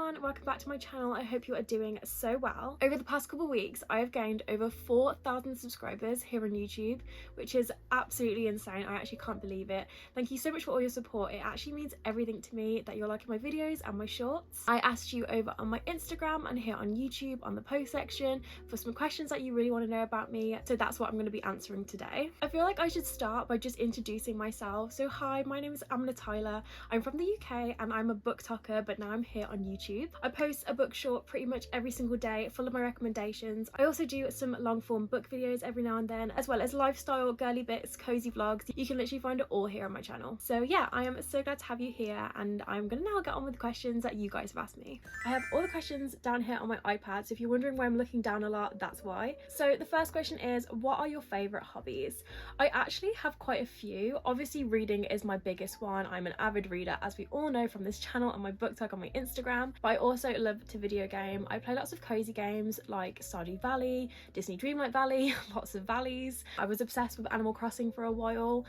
everyone, welcome back to my channel. I hope you are doing so well. Over the past couple of weeks I have gained over 4,000 subscribers here on YouTube, which is absolutely insane. I actually can't believe it. Thank you so much for all your support. It actually means everything to me that you're liking my videos and my shorts. I asked you over on my Instagram and here on YouTube on the post section for some questions that you really want to know about me, so that's what I'm going to be answering today. I feel like I should start by just introducing myself. So hi, my name is Amnatyler. I'm from the UK and I'm a BookToker, but now I'm here on YouTube. I post a book short pretty much every single day full of my recommendations. I also do some long form book videos every now and then, as well as lifestyle, girly bits, cozy vlogs. You can literally find it all here on my channel. So yeah, I am so glad to have you here, and I'm gonna now get on with the questions that you guys have asked me. I have all the questions down here on my iPad, so if you're wondering why I'm looking down a lot, that's why. So the first question is, what are your favourite hobbies? I actually have quite a few. Obviously reading is my biggest one. I'm an avid reader, as we all know from this channel and my BookTag on my Instagram, but I also love to video game. I play lots of cozy games like Stardew Valley, Disney Dreamlight Valley, lots of valleys. I was obsessed with Animal Crossing for a while.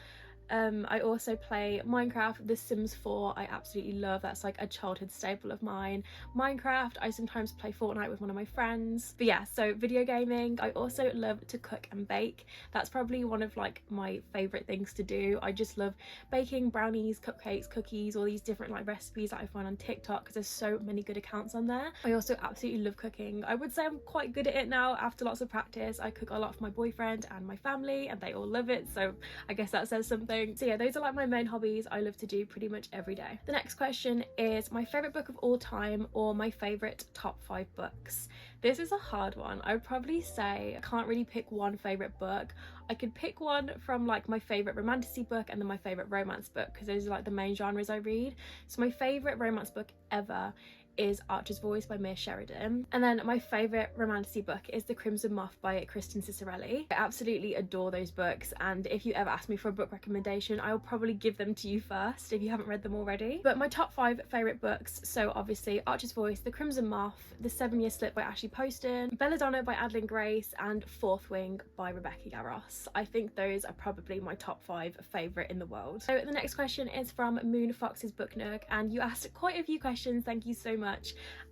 I also play Minecraft, The Sims 4, I absolutely love. That's like a childhood staple of mine. Minecraft, I sometimes play Fortnite with one of my friends. But yeah, so video gaming. I also love to cook and bake. That's probably one of like my favourite things to do. I just love baking brownies, cupcakes, cookies, all these different like recipes that I find on TikTok because there's so many good accounts on there. I also absolutely love cooking. I would say I'm quite good at it now after lots of practice. I cook a lot for my boyfriend and my family and they all love it, so I guess that says something. So yeah, those are like my main hobbies I love to do pretty much every day. The next question is my favourite book of all time or my favourite top 5 books. This is a hard one. I would probably say I can't really pick one favourite book. I could pick one from like my favourite romantasy book and then my favourite romance book, because those are like the main genres I read. So my favourite romance book ever is Archer's Voice by Mia Sheridan, and then my favourite romantasy book is The Crimson Moth by Kristen Cicerelli. I absolutely adore those books, and if you ever ask me for a book recommendation, I will probably give them to you first if you haven't read them already. But my top 5 favourite books, so obviously Archer's Voice, The Crimson Moth, The 7-Year Slip by Ashley Poston, Belladonna by Adeline Grace, and Fourth Wing by Rebecca Yarros. I think those are probably my top 5 favourite in the world. So the next question is from Moon Fox's Book Nook, and you asked quite a few questions, thank you so much.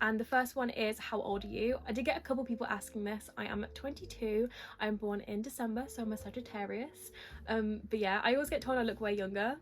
And the first one is, how old are you? I did get a couple people asking this. I am 22. I'm born in December, so I'm a Sagittarius. But yeah, I always get told I look way younger,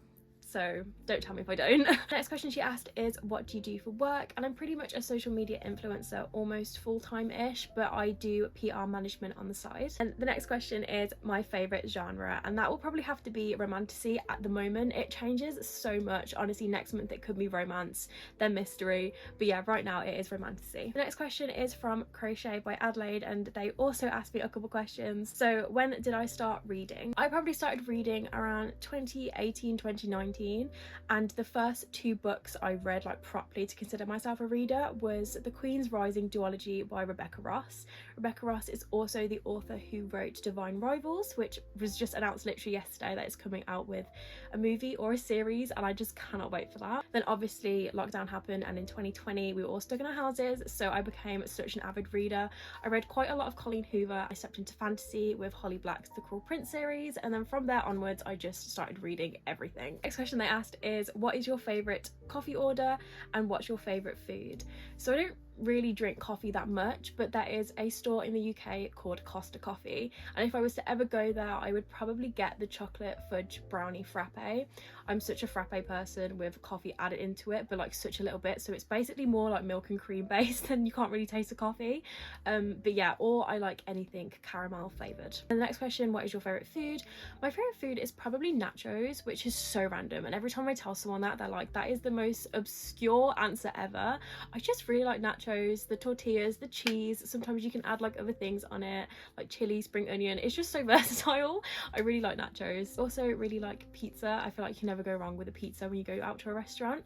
so don't tell me if I don't. Next question she asked is, what do you do for work? And I'm pretty much a social media influencer, almost full-time-ish, but I do PR management on the side. And the next question is my favourite genre, and that will probably have to be romantasy at the moment. It changes so much. Honestly, next month it could be romance, then mystery, but yeah, right now it is romantasy. The next question is from Crochet by Adelaide, and they also asked me a couple questions. So when did I start reading? I probably started reading around 2018, 2019. And the first 2 books I read like properly to consider myself a reader was The Queen's Rising duology by Rebecca Ross. Rebecca Ross is also the author who wrote Divine Rivals, which was just announced literally yesterday that it's coming out with a movie or a series, and I just cannot wait for that. Then obviously lockdown happened, and in 2020 we were all stuck in our houses, so I became such an avid reader. I read quite a lot of Colleen Hoover. I stepped into fantasy with Holly Black's The Cruel Prince series, and then from there onwards I just started reading everything. Next question they asked is, what is your favourite coffee order and what's your favourite food? So I don't really drink coffee that much, but there is a store in the UK called Costa Coffee, and if I was to ever go there I would probably get the chocolate fudge brownie frappe. I'm such a frappe person with coffee added into it, but like such a little bit, so it's basically more like milk and cream based and you can't really taste the coffee. But yeah, or I like anything caramel flavoured. And the next question, what is your favourite food? My favourite food is probably nachos, which is so random, and every time I tell someone that, they're like, that is the most obscure answer ever. I just really like nachos, the tortillas, the cheese. Sometimes you can add like other things on it, like chili, spring onion. It's just so versatile. I really like nachos. Also really like pizza. I feel like you can never go wrong with a pizza when you go out to a restaurant.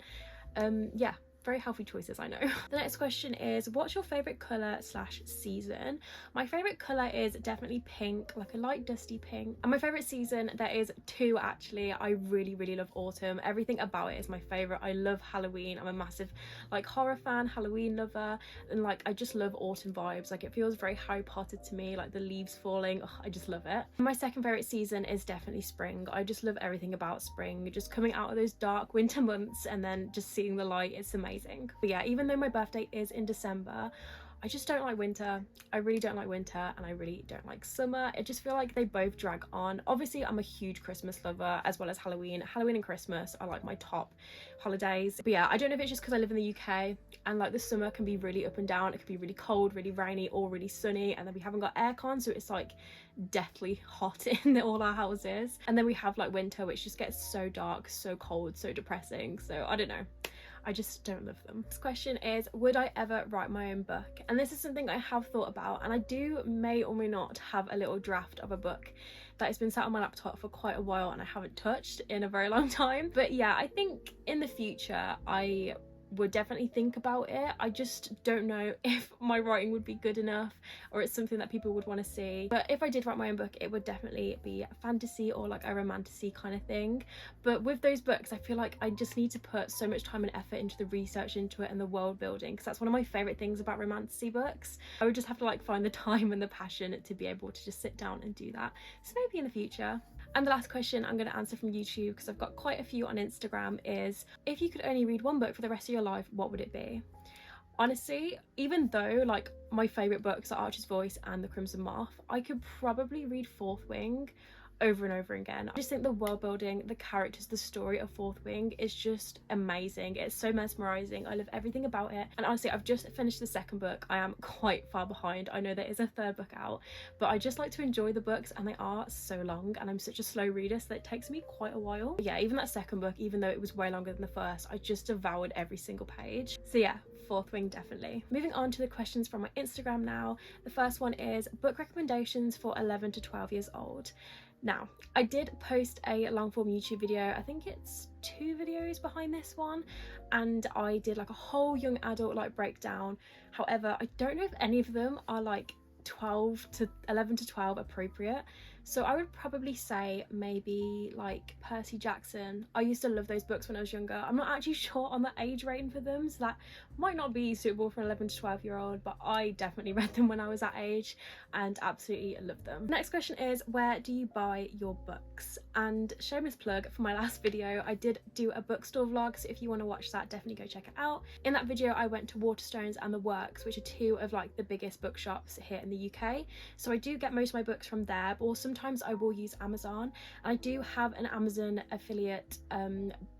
Yeah, very healthy choices, I know. The next question is, what's your favourite colour / season? My favourite colour is definitely pink, like a light dusty pink. And my favourite season, there is 2 actually. I really love autumn. Everything about it is my favourite. I love Halloween. I'm a massive like horror fan, Halloween lover, and like I just love autumn vibes. Like it feels very Harry Potter to me, like the leaves falling. Oh, I just love it. My second favourite season is definitely spring. I just love everything about spring, just coming out of those dark winter months and then just seeing the light. It's amazing. amazing. But yeah, even though my birthday is in December, I just don't like winter. I really don't like winter, and I really don't like summer. I just feel like they both drag on. Obviously, I'm a huge Christmas lover, as well as Halloween. Halloween and Christmas are like my top holidays. But yeah, I don't know if it's just because I live in the UK, and like the summer can be really up and down. It could be really cold, really rainy, or really sunny, and then we haven't got aircon, so it's like deathly hot in all our houses. And then we have like winter, which just gets so dark, so cold, so depressing. So I don't know, I just don't love them. This question is, would I ever write my own book? And this is something I have thought about, and I may or may not have a little draft of a book that has been sat on my laptop for quite a while and I haven't touched in a very long time. But yeah, I think in the future I would definitely think about it. I just don't know if my writing would be good enough, or it's something that people would want to see. But if I did write my own book, it would definitely be a fantasy or like a romantasy kind of thing. But with those books, I feel like I just need to put so much time and effort into the research into it and the world building, because that's one of my favorite things about romantasy books. I would just have to like find the time and the passion to be able to just sit down and do that. So maybe in the future. And the last question I'm going to answer from YouTube, because I've got quite a few on Instagram, is, if you could only read one book for the rest of your life, what would it be? Honestly, even though like my favourite books are Archer's Voice and The Crimson Moth, I could probably read Fourth Wing over and over again. I just think the world building, the characters, the story of Fourth Wing is just amazing. It's so mesmerizing. I love everything about it. And honestly, I've just finished the second book. I am quite far behind. I know there is a third book out, but I just like to enjoy the books, and they are so long, and I'm such a slow reader, so that it takes me quite a while. But yeah, even that second book, even though it was way longer than the first, I just devoured every single page. So yeah, Fourth Wing definitely. Moving on to the questions from my Instagram now. The first one is book recommendations for 11 to 12 years old. Now, I did post a long form YouTube video, I think it's 2 videos behind this one, and I did like a whole young adult like breakdown. However, I don't know if any of them are like 11 to 12 appropriate. So I would probably say maybe like Percy Jackson. I used to love those books when I was younger. I'm not actually sure on the age rating for them, so that might not be suitable for an 11 to 12 year old, but I definitely read them when I was that age and absolutely loved them. Next question is, where do you buy your books? And shameless plug for my last video, I did do a bookstore vlog, so if you want to watch that, definitely go check it out. In that video I went to Waterstones and The Works, which are 2 of like the biggest bookshops here in the UK. So I do get most of my books from there, but sometimes I will use Amazon. And I do have an Amazon affiliate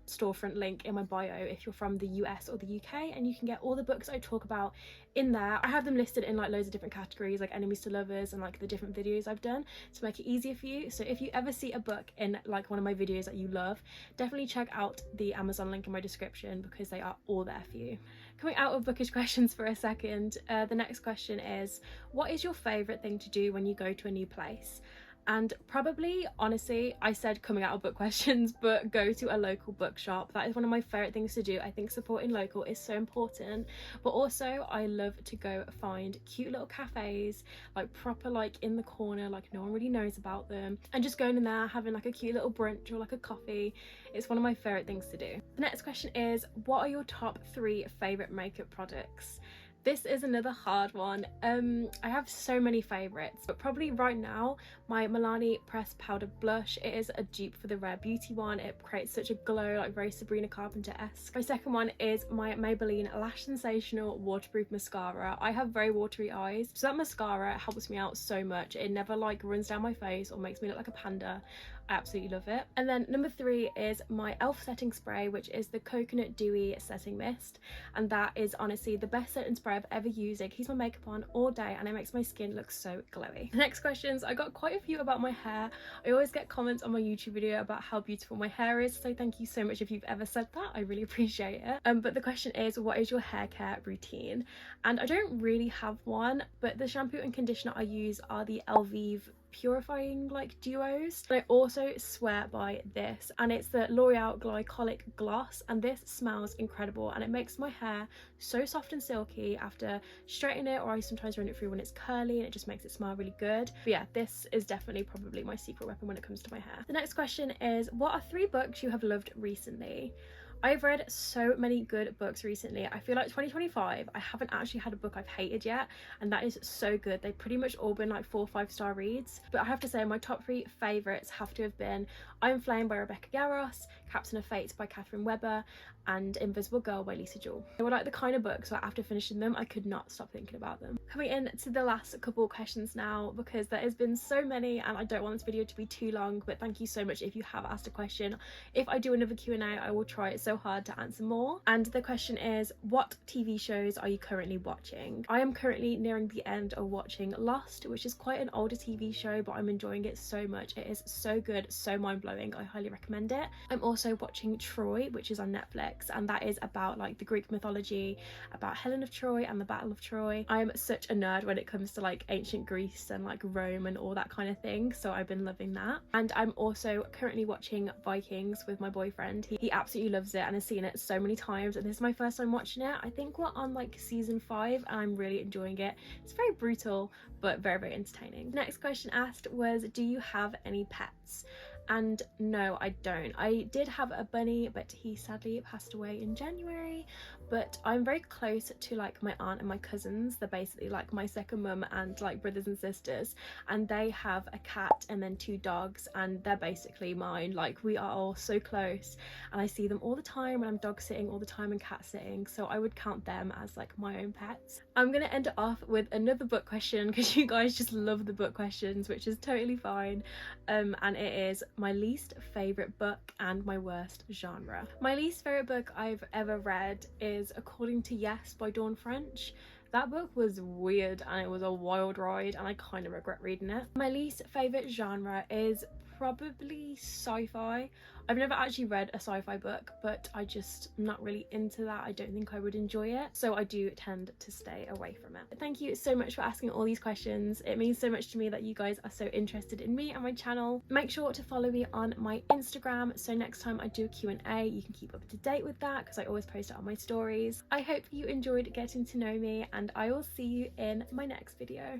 storefront link in my bio if you're from the US or the UK, and you can get all the books I talk about in there. I have them listed in like loads of different categories, like enemies to lovers and like the different videos I've done to make it easier for you. So if you ever see a book in like one of my videos that you love, definitely check out the Amazon link in my description, because they are all there for you. Coming out of bookish questions for a second, the next question is, what is your favourite thing to do when you go to a new place? And probably, honestly, I said coming out of book questions, but go to a local bookshop. That is one of my favourite things to do. I think supporting local is so important. But also, I love to go find cute little cafes, like proper like in the corner, like no one really knows about them. And just going in there, having like a cute little brunch or like a coffee. It's one of my favourite things to do. The next question is, what are your top 3 favourite makeup products? This is another hard one. I have so many favourites, but probably right now my Milani Pressed Powder Blush. It is a dupe for the Rare Beauty one. It creates such a glow, like very Sabrina Carpenter-esque. My second one is my Maybelline Lash Sensational Waterproof Mascara. I have very watery eyes, so that mascara helps me out so much. It never like runs down my face or makes me look like a panda. I absolutely love it. And then number 3 is my e.l.f. setting spray, which is the Coconut Dewy Setting Mist, and that is honestly the best setting spray I've ever used. It keeps my makeup on all day and it makes my skin look so glowy. The next questions, I got quite a few about my hair. I always get comments on my YouTube video about how beautiful my hair is, so thank you so much if you've ever said that. I really appreciate it. But the question is, what is your hair care routine? And I don't really have one, but the shampoo and conditioner I use are the Elvive purifying like duos. And I also swear by this, and it's the L'Oreal Glycolic Gloss, and this smells incredible and it makes my hair so soft and silky after straightening it, or I sometimes run it through when it's curly, and it just makes it smell really good. But yeah, this is definitely probably my secret weapon when it comes to my hair. The next question is, what are 3 books you have loved recently? I've read so many good books recently. I feel like 2025, I haven't actually had a book I've hated yet, and that is so good. They've pretty much all been like 4 or 5-star reads. But I have to say my top 3 favourites have to have been I'm Flame by Rebecca Yarros, Captain of Fates by Catherine Webber, and Invisible Girl by Lisa Jewell. They were like the kind of books where after finishing them I could not stop thinking about them. Coming in to the last couple of questions now, because there has been so many and I don't want this video to be too long, but thank you so much if you have asked a question. If I do another Q&A, I will try so hard to answer more. And the question is, what TV shows are you currently watching? I am currently nearing the end of watching Lost, which is quite an older TV show, but I'm enjoying it so much. It is so good, so mind-blowing. I highly recommend it. I'm also watching Troy, which is on Netflix, and that is about like the Greek mythology, about Helen of Troy and the Battle of Troy. I am such a nerd when it comes to like ancient Greece and like Rome and all that kind of thing, so I've been loving that. And I'm also currently watching Vikings with my boyfriend. He absolutely loves it and has seen it so many times, and this is my first time watching it. I think we're on like season 5 and I'm really enjoying it. It's very brutal but very, very entertaining. The next question asked was, do you have any pets? And no, I don't. I did have a bunny, but he sadly passed away in January. But I'm very close to like my aunt and my cousins. They're basically like my second mum and like brothers and sisters, and they have a cat and then 2 dogs, and they're basically mine. Like, we are all so close and I see them all the time, and I'm dog sitting all the time and cat sitting, so I would count them as like my own pets. I'm gonna end it off with another book question because you guys just love the book questions, which is totally fine. And it is my least favorite book and my worst genre. My least favorite book I've ever read is According to Yes by Dawn French. That book was weird and it was a wild ride, and I kind of regret reading it. My least favorite genre is probably sci-fi. I've never actually read a sci-fi book, but I just am not really into that. I don't think I would enjoy it, so I do tend to stay away from it. Thank you so much for asking all these questions. It means so much to me that you guys are so interested in me and my channel. Make sure to follow me on my Instagram, so next time I do a Q&A you can keep up to date with that, because I always post it on my stories. I hope you enjoyed getting to know me, and I will see you in my next video.